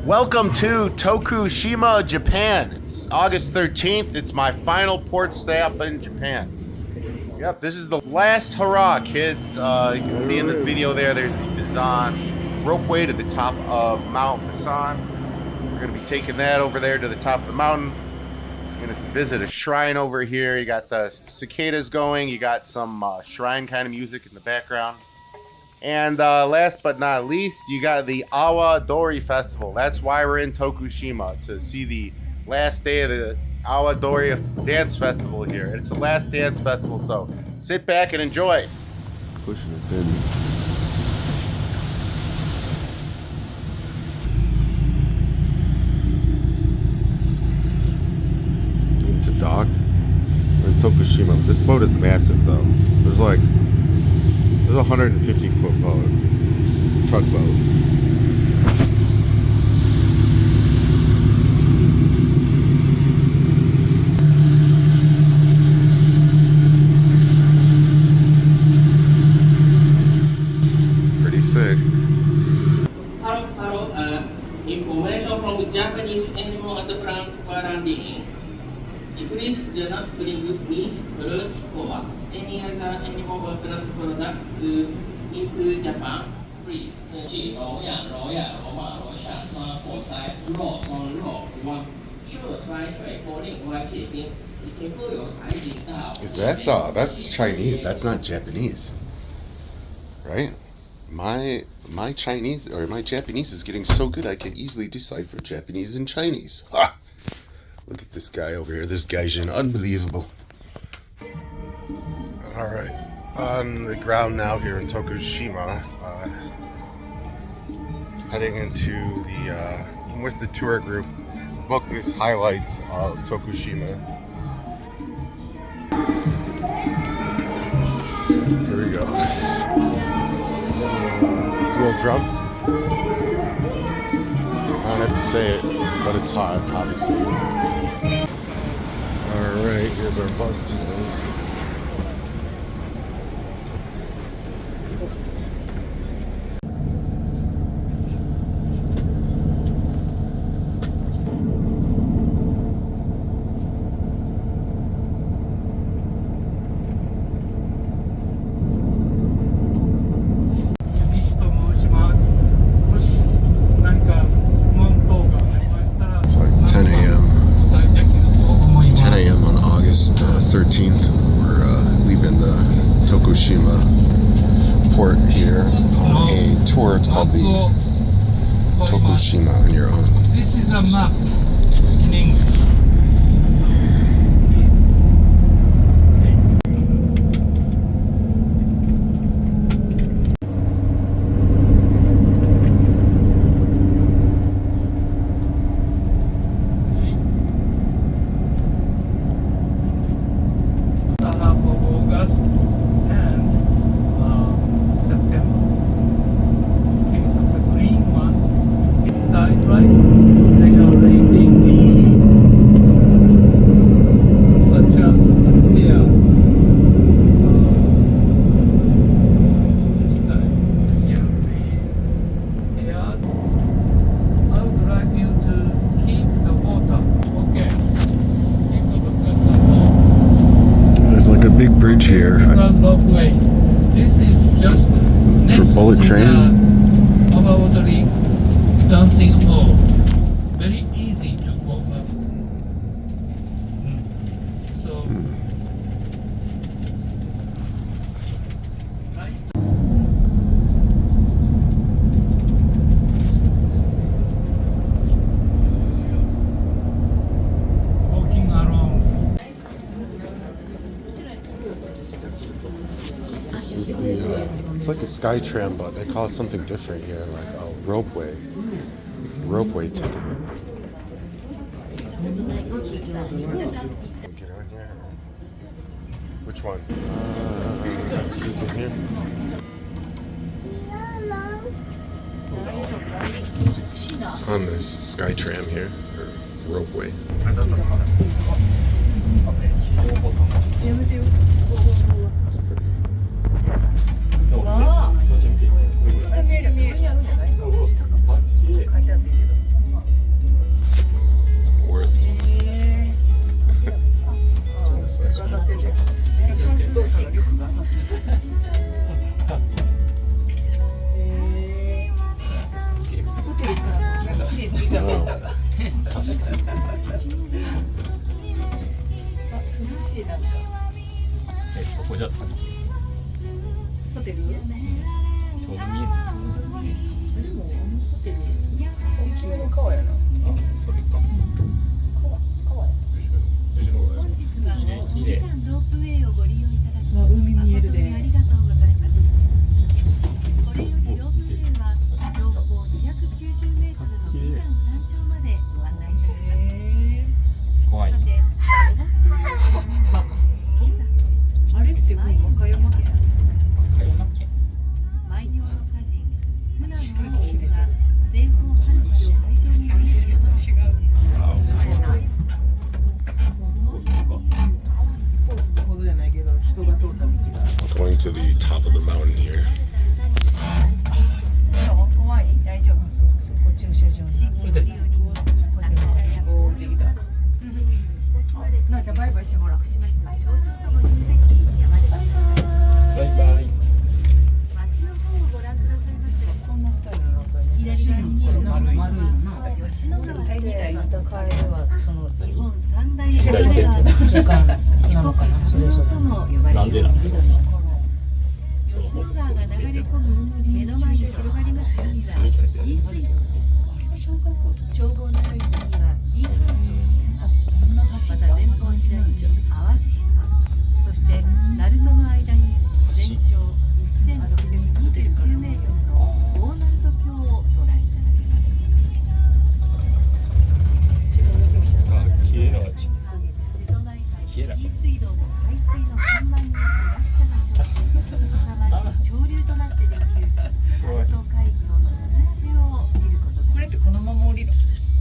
Welcome to Tokushima, Japan. It's August 13th. It's my final port stop in Japan. Yep, this is the last hurrah, kids. You can see in the video there's the Bizan Ropeway to the top of Mount Busan. We're going to be taking that over there to the top of the mountain. We're going to visit a shrine over here. You got the cicadas going. You got some shrine kind of music in the background. And last but not least, you got the Awa Dori Festival. That's why we're in Tokushima, to see the last day of the Awa Dori Dance Festival here. It's the last dance festival, so sit back and enjoy. Pushing us in. Into dock. We're in Tokushima. This boat is massive, though. There's a 150-foot boat, tugboat. Pretty sick. Hello, information from Japanese animal at the front for landing. Please do not bring meat, fruits, or any other animal or plant products into Japan. Please. Is that that's Chinese? That's not Japanese, right? My Chinese or my Japanese is getting so good I can easily decipher Japanese and Chinese. Ha! Look at this guy over here. This gaijin, unbelievable. All right, on the ground now here in Tokushima, heading into the I'm with the tour group. Book these highlights of Tokushima. Here we go. Dual drums. I don't have to say it, but it's hot, obviously. Alright, here's our bus today. It's like 10 a.m. 10 a.m. on August 13th. We're leaving the Tokushima port here on a tour. It's called the Tokushima on your own. This is a map in English. Big bridge here. Bizan Ropeway. This is just For next bullet to train. the Awa Dori dancing hall. Very easy to walk up. So, right? Walking around. This is the, it's like a sky tram, but they call it something different here, like a ropeway. Ropeway ticket. Get on here. Which one? Is it here? On this sky tram here, or ropeway. Worth. ここじゃホテルちょうど見える。川やな。あ、それか。綺麗。海見えるで。これよりロープウェイは標高290メートルのビザン山頂までご案内いたします。怖い。あれって和歌山県。和歌山県。万葉の歌人船野王が西方半島の海上に降りる山を違う。ほどじゃないけど人が通った道が。Going to the top of the mountain here. 怖い？大丈夫？そこ駐車場に。おーできた。なあじゃあバイバイしてほら。バイバイ。街の方をご覧くださいませ。こんなスタイルの左側に丸いのな。吉野川で帰りはその日本三大セレブレーターの時間なのかな。それぞれなんでなんですか。吉野川が流れ込む目の前に広がります海は紀伊水道です。眺望の良い海は紀伊水道。また前方に淡路島。そして鳴門の間に全長1629メートルの大鳴門橋をご覧いただけます。瀬戸内海紀伊水道の海水の3万人の落差が生じ、凄まじい潮流となってできる鳴門海峡の渦潮を見ることができます。これってこのまま降りる。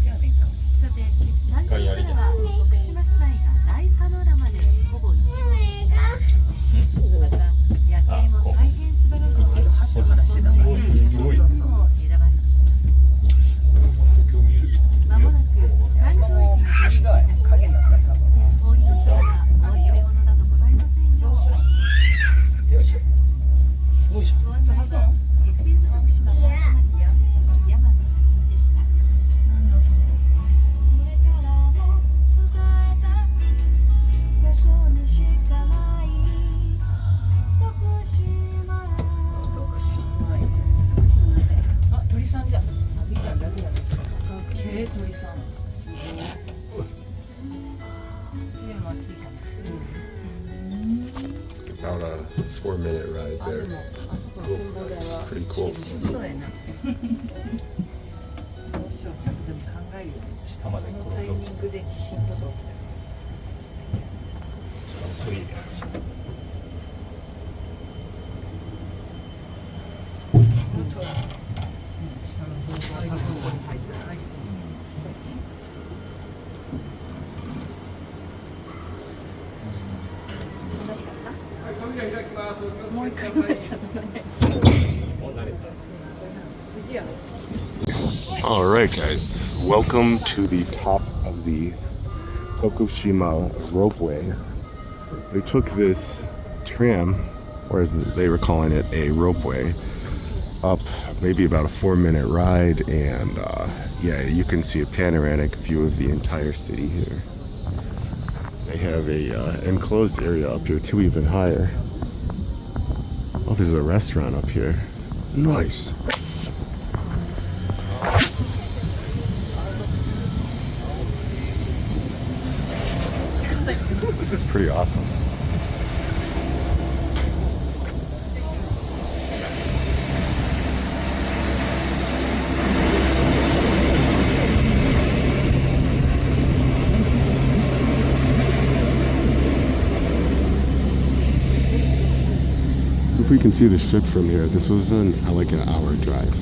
じゃあねか。さて、山頂からは徳島市内が大パノラマでほぼ一望できます。また、夜景も大変素晴らしく、この映画の一つも選ばれています。まもなく山頂駅に着いた影だったら多分氷の下はおいしいものだとございませんよ。よいしょ。よいしょ。ご案内は FM 徳島放送局や山野達でした。あ、鳥さんじゃん。ビザンだけだね。かっけえ鳥さん。About a 4-minute ride there. It's pretty cool. そうやな。どうしよう、ちょっとでも考えるよ。下までこのタイミングで地震とどうきた。一番遠いやつ。もう一回乗れちゃったね。Alright guys, welcome to the top of the Tokushima Ropeway. We took this tram, or as they were calling it, a ropeway, up maybe about a 4-minute ride, and yeah, you can see a panoramic view of the entire city here. They have a enclosed area up here too, even higher. Oh, there's a restaurant up here. Nice. This is pretty awesome. If we can see the strip from here, this was like an hour drive.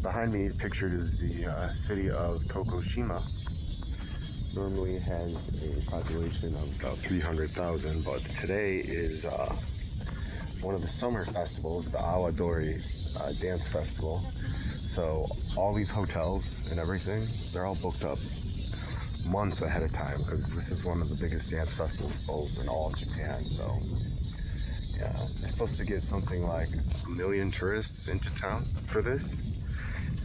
behind me pictured is the city of Tokushima. Normally has a population of about 300,000, but today is one of the summer festivals, the Awa Dori dance festival. So all these hotels and everything, they're all booked up months ahead of time because this is one of the biggest dance festivals in all of Japan. So yeah, they're supposed to get something like 1 million tourists into town for this.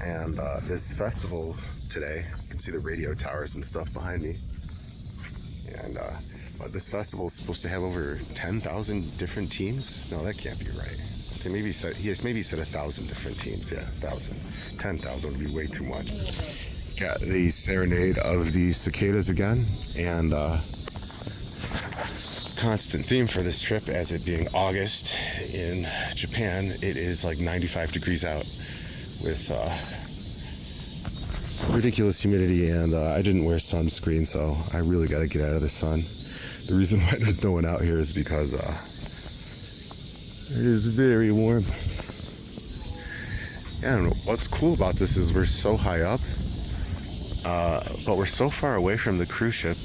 And this festival today, you can see the radio towers and stuff behind me. And but this festival is supposed to have over 10,000 different teams. No, that can't be right. He maybe said 1,000 different teams. Yeah, 1,000. 10,000 would be way too much. Got the serenade of the cicadas again, and constant theme for this trip, as it being August in Japan, it is like 95 degrees out with ridiculous humidity, and I didn't wear sunscreen, so I really got to get out of the sun. The reason why there's no one out here is because it is very warm. Yeah, and what's cool about this is we're so high up, but we're so far away from the cruise ship.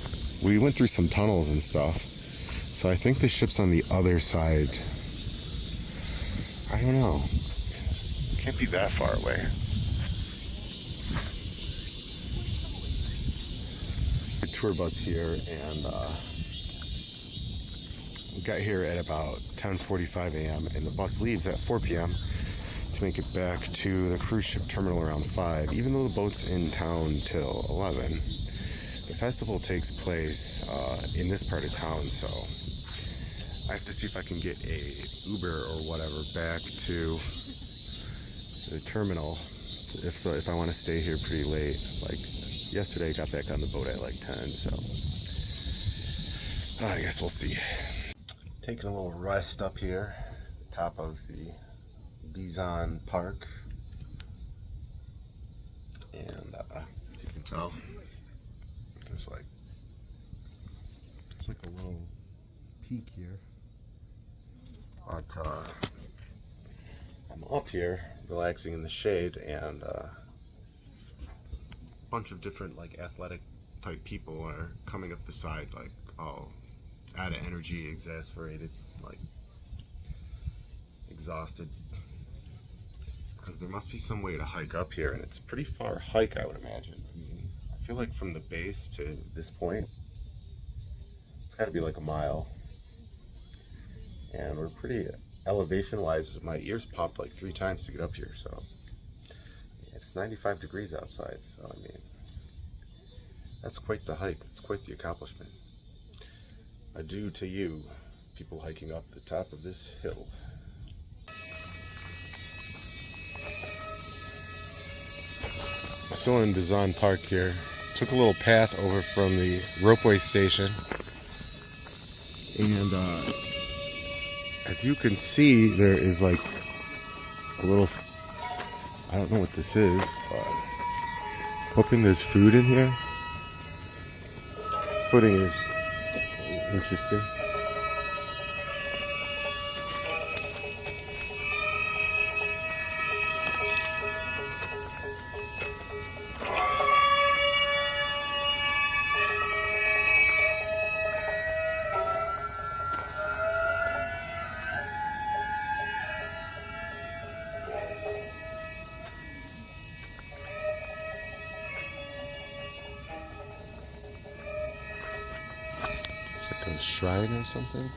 We went through some tunnels and stuff, so I think the ship's on the other side. I don't know. Can't be that far away. The tour bus here, and we got here at about 10:45 a.m. and the bus leaves at 4 p.m. to make it back to the cruise ship terminal around 5. Even though the boat's in town till 11, the festival takes place in this part of town, so I have to see if I can get a Uber or whatever back to the terminal if I want to stay here pretty late. Like yesterday, I got back on the boat at like 10, so I guess we'll see. Taking a little rest up here, top of the Bizan Park, and you can tell there's like it's like a little peak here. But I'm up here relaxing in the shade, and a bunch of different like athletic type people are coming up the side, like all out of energy, exasperated, like exhausted, because there must be some way to hike up here, and it's a pretty far hike, I would imagine. I mean, I feel like from the base to this point it's got to be like a mile, and we're pretty elevation wise. My ears popped like 3 times to get up here, so it's 95 degrees outside, so I mean that's quite the hike. It's quite the accomplishment. Adieu to you, people hiking up the top of this hill. Still in Bizan Park here. Took a little path over from the Ropeway station, and as you can see, there is like a little, I don't know what this is, but hoping there's food in here. Pudding is interesting. It's like a shrine or something.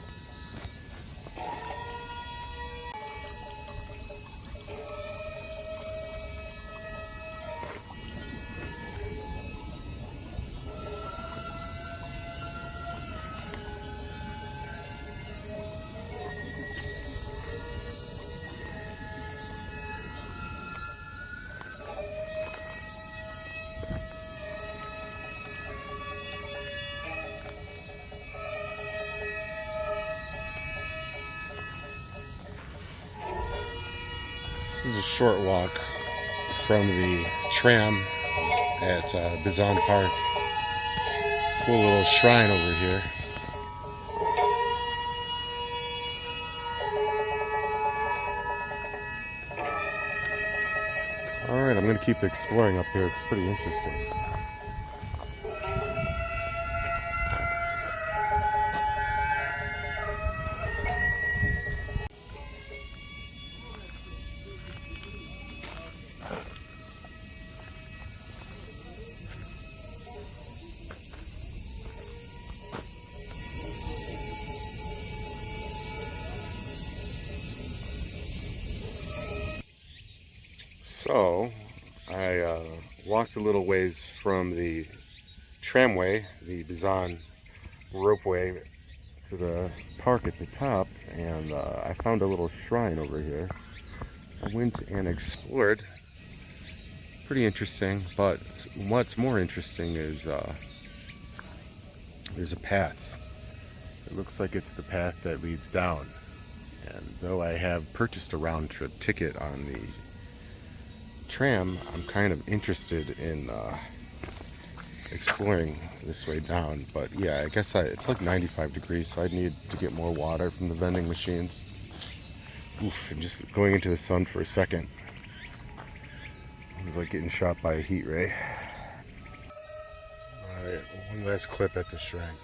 This is a short walk from the tram at Bizan Park. Cool little shrine over here. Alright, Alright, I'm gonna keep exploring up here. It's pretty interesting. So, I walked a little ways from the tramway, the Bizan Ropeway, to the park at the top, and I found a little shrine over here. I went and explored. Pretty interesting, but what's more interesting is there's a path. It looks like it's the path that leads down. And though I have purchased a round-trip ticket on the tram, I'm kind of interested in exploring this way down. But yeah, I guess it's like 95 degrees, so I'd need to get more water from the vending machines. Oof, I'm just going into the sun for a second. It's like getting shot by a heat ray. Alright, one last clip at the shrine.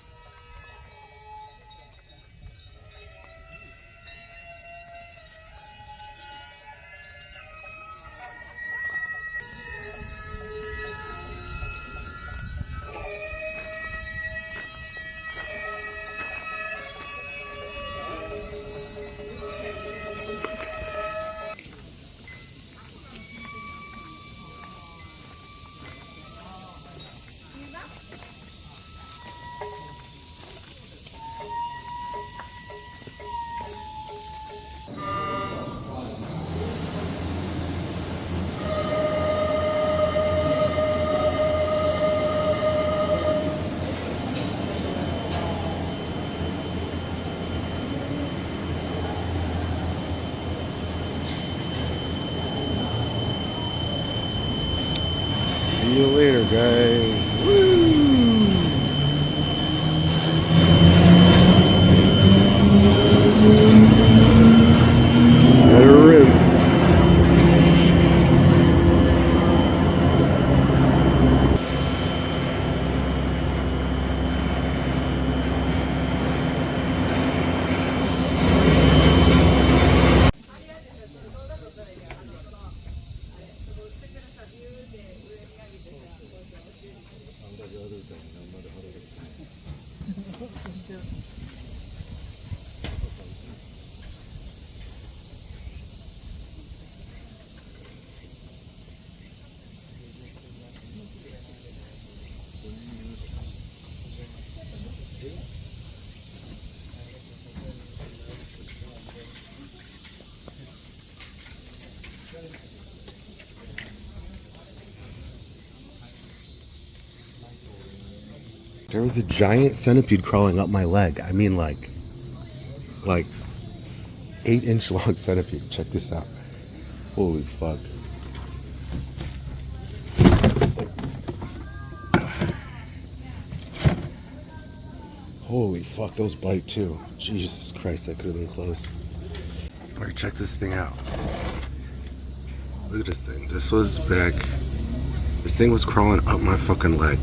See you later, guys. Woo! Let her rip. There was a giant centipede crawling up my leg. I mean, like 8-inch long centipede. Check this out. Holy fuck. Holy fuck, those bite too. Jesus Christ, that could have been close. Alright, check this thing out. Look at this thing. This was back. This thing was crawling up my fucking leg.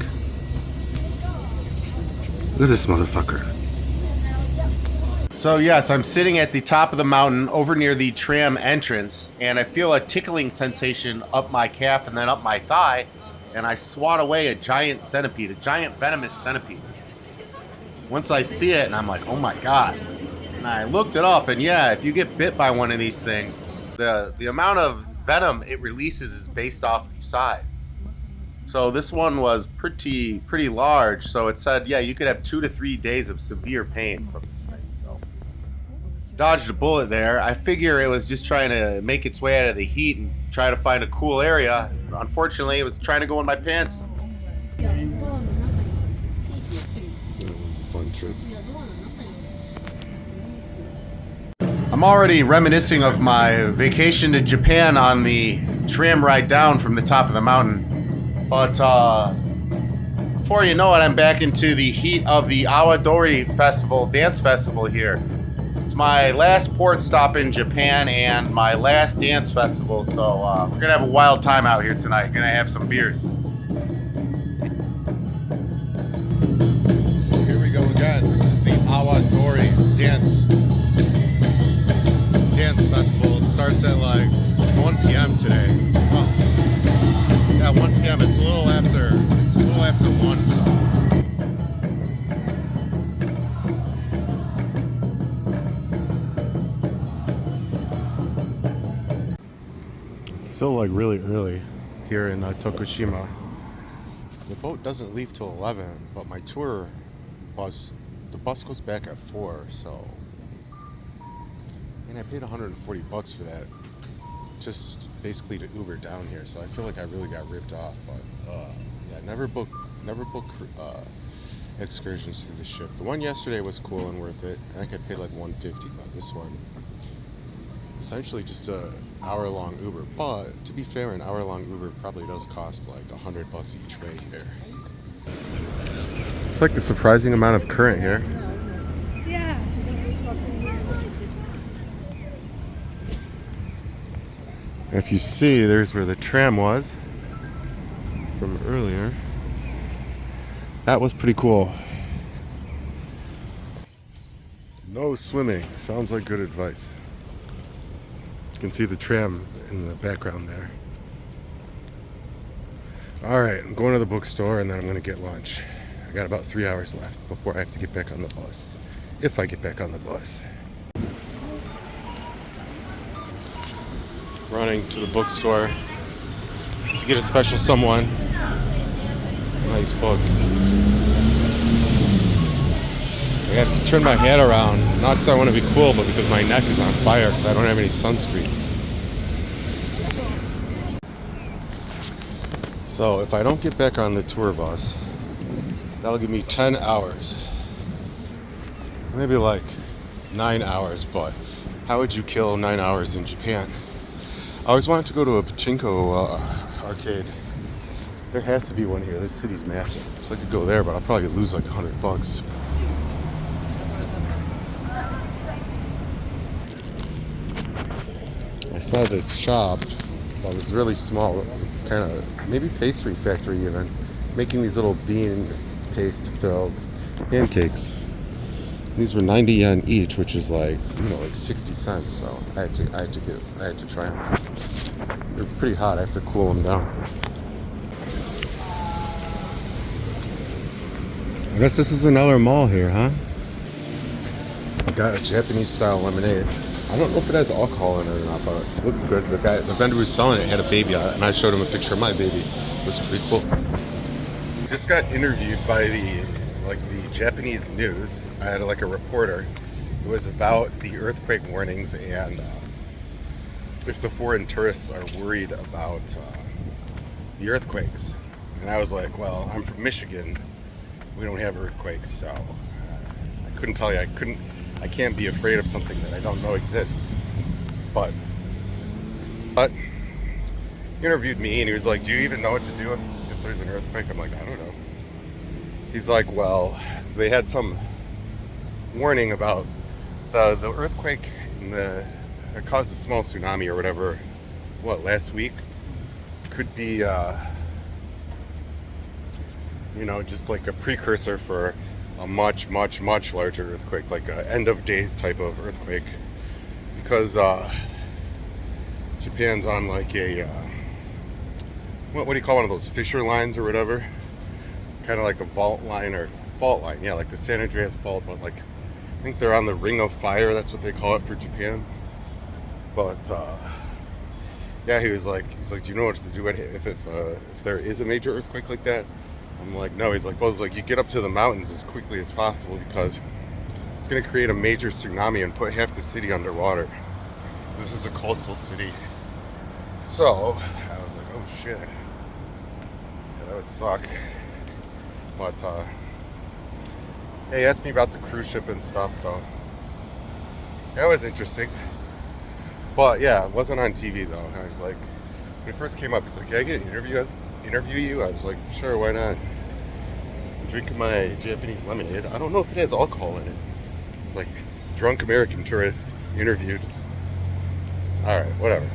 Look at this motherfucker. So yes, I'm sitting at the top of the mountain over near the tram entrance, and I feel a tickling sensation up my calf and then up my thigh, and I swat away a giant centipede, a giant venomous centipede. Once I see it, and I'm like, oh my god. And I looked it up, and yeah, if you get bit by one of these things, the amount of venom it releases is based off the size. So this one was pretty large. So it said, yeah, you could have 2 to 3 days of severe pain from this thing. So dodged a bullet there. I figure it was just trying to make its way out of the heat and try to find a cool area. Unfortunately, it was trying to go in my pants. It was a fun trip. I'm already reminiscing of my vacation to Japan on the tram ride down from the top of the mountain. But before you know it, I'm back into the heat of the Awa Dori festival, dance festival here. It's my last port stop in Japan and my last dance festival, so we're gonna have a wild time out here tonight. Gonna have some beers. Here we go again. This is the Awa Dori dance festival. It starts at like 1 p.m. today. Oh. Yeah, 1 p.m. It's a little after 1. So. Still like really early here in Tokushima. The boat doesn't leave till 11, but my tour bus, the bus goes back at 4, so. And I paid 140 bucks for that, just basically to Uber down here. So I feel like I really got ripped off. But yeah, never book excursions through the ship. The one yesterday was cool and worth it. I think I paid like 150, but this one, essentially just a hour-long Uber. But to be fair, an hour-long Uber probably does cost like 100 bucks each way here. It's like a surprising amount of current here. Yeah. If you see, there's where the tram was from earlier. That was pretty cool. No swimming. Sounds like good advice. You can see the tram in the background there. Alright, I'm going to the bookstore and then I'm going to get lunch. I got about 3 hours left before I have to get back on the bus. If I get back on the bus. Running to the bookstore to get a special someone. Nice book. I got to turn my head around, not because I want to be cool, but because my neck is on fire because I don't have any sunscreen. So if I don't get back on the tour bus, that'll give me 10 hours. Maybe like 9 hours, but how would you kill 9 hours in Japan? I always wanted to go to a pachinko arcade. There has to be one here. This city's massive. So I could go there, but I'll probably lose like 100 bucks. I saw this shop that was really small, kind of maybe pastry factory even, making these little bean paste filled pancakes. These were 90 yen each, which is like, like 60 cents. So I had to try them. They're pretty hot. I have to cool them down. I guess this is another mall here, huh? I got a Japanese style lemonade. I don't know if it has alcohol in it or not, but it looks good. The vendor who was selling it had a baby on it, and I showed him a picture of my baby. It was pretty cool. Just got interviewed by the Japanese news. I had like a reporter. It was about the earthquake warnings and if the foreign tourists are worried about the earthquakes. And I was like, well, I'm from Michigan. We don't have earthquakes, so I couldn't tell you. I can't be afraid of something that I don't know exists. But he interviewed me and he was like, do you even know what to do if there's an earthquake? I'm like, I don't know. He's like, well, they had some warning about the earthquake that caused a small tsunami or whatever, last week, could be, just like a precursor for a much, much, much larger earthquake, like a end of days type of earthquake, because Japan's on like a, what do you call one of those fissure lines or whatever? Kind of like a fault line, yeah, like the San Andreas Fault, but like I think they're on the Ring of Fire. That's what they call it for Japan. But yeah, he's like, do you know what to do if there is a major earthquake like that? I'm like, no. He's like, well, you get up to the mountains as quickly as possible because it's going to create a major tsunami and put half the city underwater. This is a coastal city, so I was like, oh shit, yeah, that would suck. But yeah, he asked me about the cruise ship and stuff, so that was interesting. But yeah, it wasn't on TV though. I was like, when it first came up, he's like, yeah, I get an interview you? I was like, sure, why not? I'm drinking my Japanese lemonade. I don't know if it has alcohol in it. It's like drunk American tourist interviewed. Alright, whatever.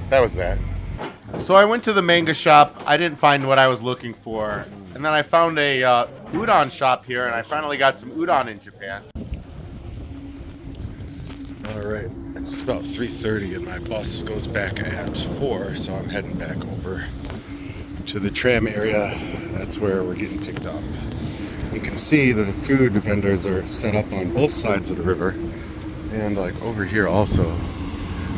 That was that. So I went to the manga shop. I didn't find what I was looking for. And then I found a udon shop here, and I finally got some udon in Japan. Alright, it's about 3:30 and my bus goes back at 4, so I'm heading back over to the tram area. That's where we're getting picked up. You can see the food vendors are set up on both sides of the river, and like over here also.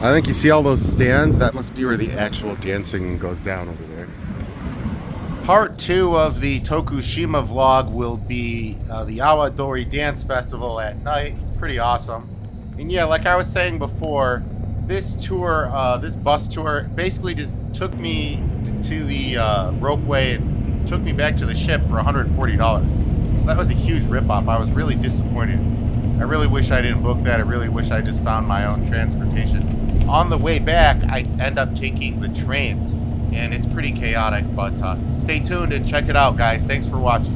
I think you see all those stands? That must be where the actual dancing goes down over there. Part 2 of the Tokushima vlog will be the Awa Dori Dance Festival at night. It's pretty awesome. And yeah, like I was saying before, this tour, this bus tour, basically just took me to the ropeway and took me back to the ship for $140. So that was a huge ripoff. I was really disappointed. I really wish I didn't book that. I really wish I just found my own transportation. On the way back, I end up taking the trains, and it's pretty chaotic, but stay tuned and check it out, guys. Thanks for watching.